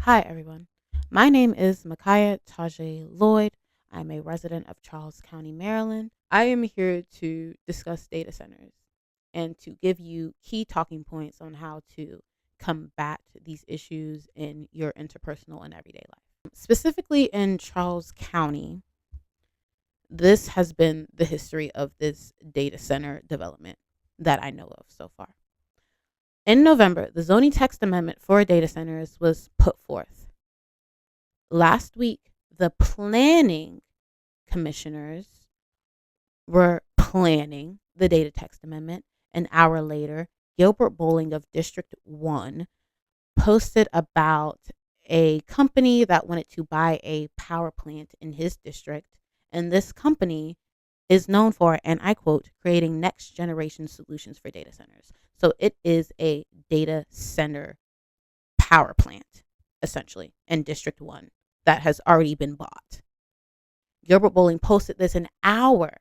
Hi, everyone. My name is Micaiah Tajay Lloyd. I'm a resident of Charles County, Maryland. I am here to discuss data centers and to give you key talking points on how to combat these issues in your interpersonal and everyday life. Specifically in Charles County, this has been the history of this data center development that I know of so far. In November, the zoning text amendment for data centers was put forth. Last week, the planning commissioners were planning the data text amendment. An hour later, Gilbert Bowling of District 1 posted about a company that wanted to buy a power plant in his district. And this company is known for, and I quote, creating next generation solutions for data centers. So it is a data center power plant, essentially, in District 1 that has already been bought. Gilbert Bowling posted this an hour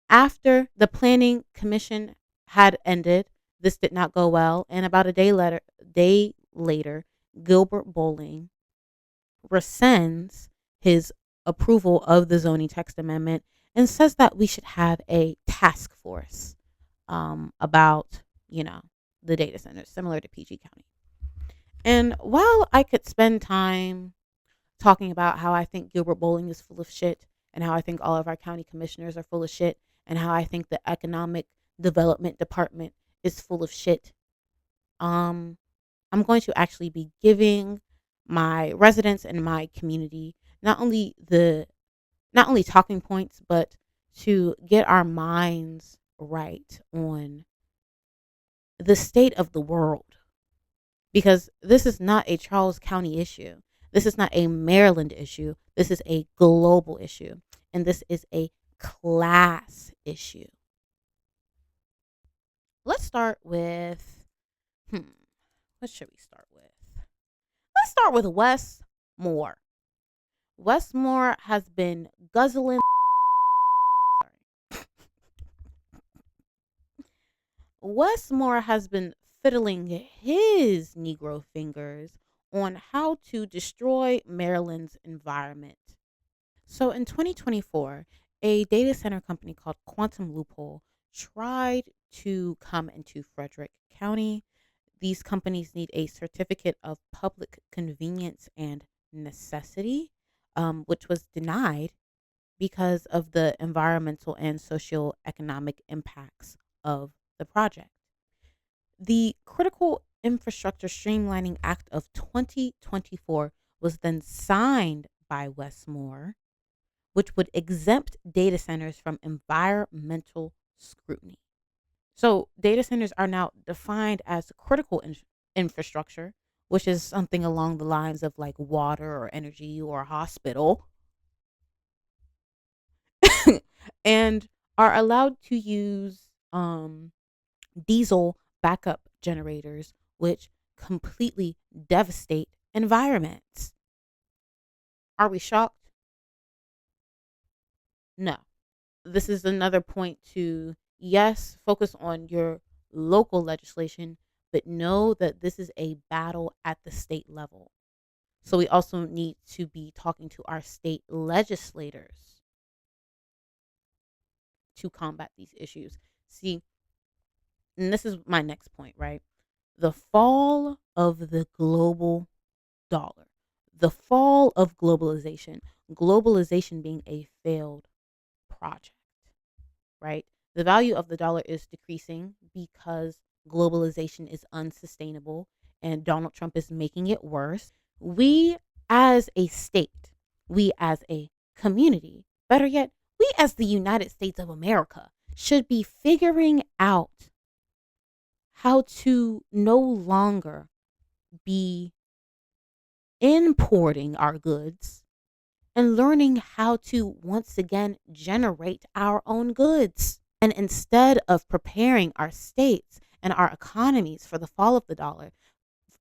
after the planning commission had ended. This did not go well, and about a day later, Gilbert Bowling rescinds his approval of the zoning text amendment and says that we should have a task force about, the data centers, similar to PG County. And while I could spend time talking about how I think Gilbert Bowling is full of shit and how I think all of our county commissioners are full of shit and how I think the economic development department is full of shit, I'm going to actually be giving my residents and my community not only talking points, but to get our minds right on the state of the world, because this is not a Charles County issue. This is not a Maryland issue. This is a global issue. And this is a class issue. Let's start with, what should we start with? Let's start with Westmore. Westmore has been guzzling. Sorry. Westmore has been fiddling his Negro fingers on how to destroy Maryland's environment. So in 2024, a data center company called Quantum Loophole tried to come into Frederick County. These companies need a certificate of public convenience and necessity, which was denied because of the environmental and socioeconomic impacts of the project. The Critical Infrastructure Streamlining Act of 2024 was then signed by Westmore, which would exempt data centers from environmental scrutiny. So data centers are now defined as critical infrastructure, which is something along the lines of like water or energy or a hospital, and are allowed to use diesel backup generators, which completely devastate environments. Are we shocked? No. This is another point to, yes, focus on your local legislation, but know that this is a battle at the state level. So we also need to be talking to our state legislators to combat these issues. See, and this is my next point, right? The fall of the global dollar, the fall of globalization being a failed project, right? The value of the dollar is decreasing because globalization is unsustainable and Donald Trump is making it worse. We as a state, we as a community, better yet, we as the United States of America should be figuring out how to no longer be importing our goods and learning how to once again generate our own goods. And instead of preparing our states and our economies for the fall of the dollar,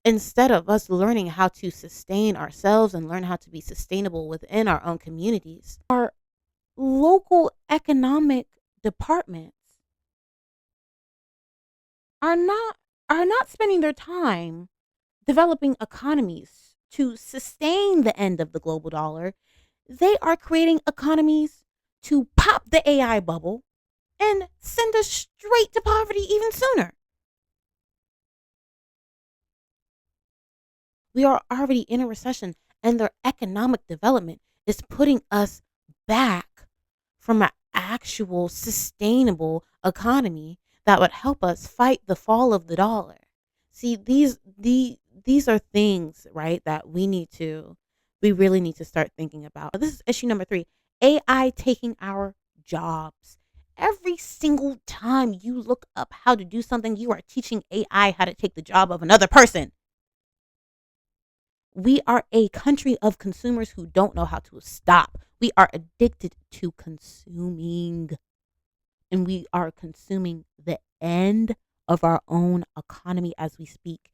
instead of us learning how to sustain ourselves and learn how to be sustainable within our own communities, our local economic departments are not spending their time developing economies to sustain the end of the global dollar, they are creating economies to pop the AI bubble and send us straight to poverty even sooner. We are already in a recession, and their economic development is putting us back from an actual sustainable economy that would help us fight the fall of the dollar. See, these are things, right, that we really need to start thinking about. This is issue number 3. AI taking our jobs. Every single time you look up how to do something, you are teaching AI how to take the job of another person. We are a country of consumers who don't know how to stop. We are addicted to consuming, and we are consuming the end of our own economy as we speak.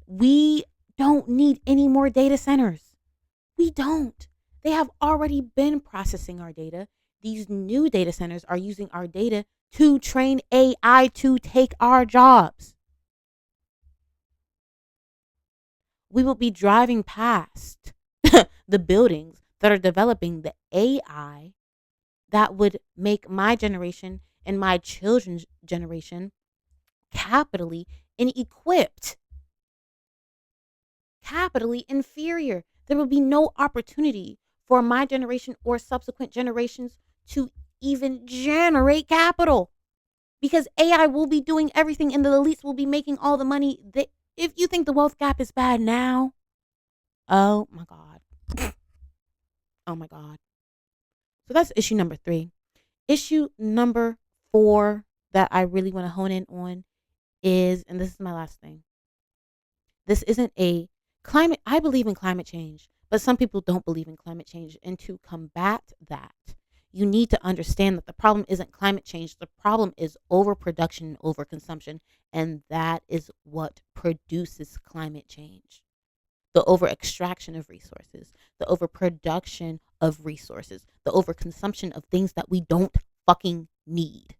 We don't need any more data centers. We don't. They have already been processing our data. These new data centers are using our data to train AI to take our jobs. We will be driving past the buildings that are developing the AI that would make my generation and my children's generation capitally inequipped, capitally inferior. There will be no opportunity for my generation or subsequent generations to even generate capital, because AI will be doing everything and the elites will be making all the money. If you think the wealth gap is bad now, oh my God. Oh my God. So that's issue number 3. Issue number 4 that I really want to hone in on is, and this is my last thing, this isn't a climate. I believe in climate change, but some people don't believe in climate change. And to combat that, you need to understand that the problem isn't climate change. The problem is overproduction and overconsumption. And that is what produces climate change. The over extraction of resources, the overproduction of resources, the overconsumption of things that we don't fucking need.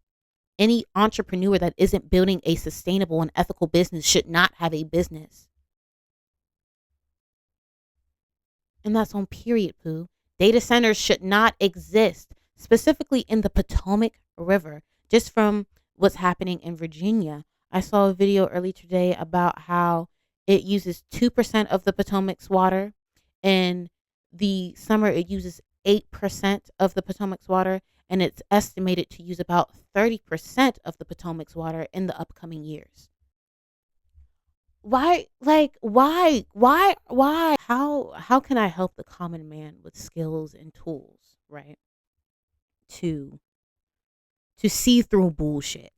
Any entrepreneur that isn't building a sustainable and ethical business should not have a business. And that's on period, poo. Data centers should not exist, specifically in the Potomac River. Just from what's happening in Virginia, I saw a video earlier today about how it uses 2% of the Potomac's water. In the summer, it uses 8% of the Potomac's water, and it's estimated to use about 30% of the Potomac's water in the upcoming years. Why? Like, why? How can I help the common man with skills and tools, right? To see through bullshit.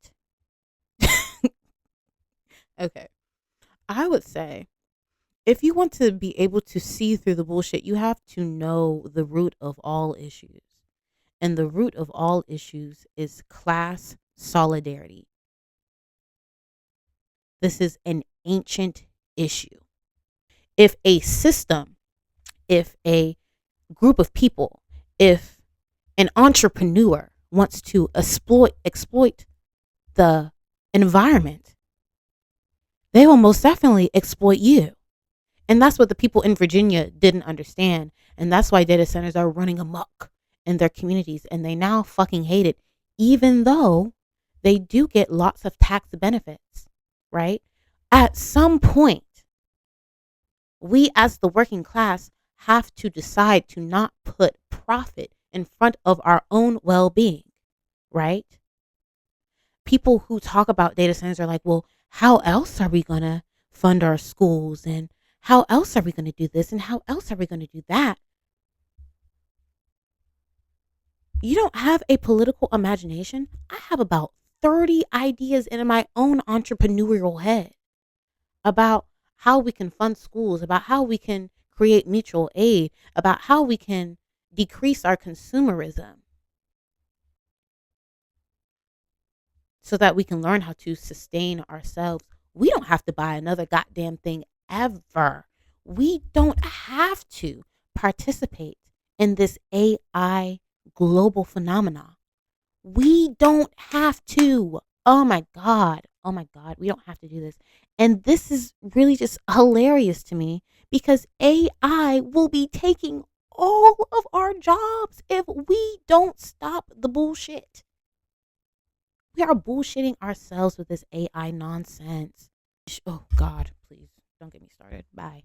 Okay. I would say, if you want to be able to see through the bullshit, you have to know the root of all issues. And the root of all issues is class solidarity. This is an ancient issue. If a system, if a group of people, if an entrepreneur wants to exploit the environment, they will most definitely exploit you. And that's what the people in Virginia didn't understand. And that's why data centers are running amok in their communities. And they now fucking hate it, even though they do get lots of tax benefits, right? At some point, we as the working class have to decide to not put profit in front of our own well-being, right? People who talk about data centers are like, well, how else are we going to fund our schools? And how else are we going to do this? And how else are we going to do that? You don't have a political imagination? I have about 30 ideas in my own entrepreneurial head about how we can fund schools, about how we can create mutual aid, about how we can decrease our consumerism so that we can learn how to sustain ourselves. We don't have to buy another goddamn thing ever. We don't have to participate in this AI global phenomena. We don't have to. Oh my God. Oh my God. We don't have to do this. And this is really just hilarious to me because AI will be taking all of our jobs if we don't stop the bullshit. We are bullshitting ourselves with this AI nonsense. Oh, God, please don't get me started. Bye.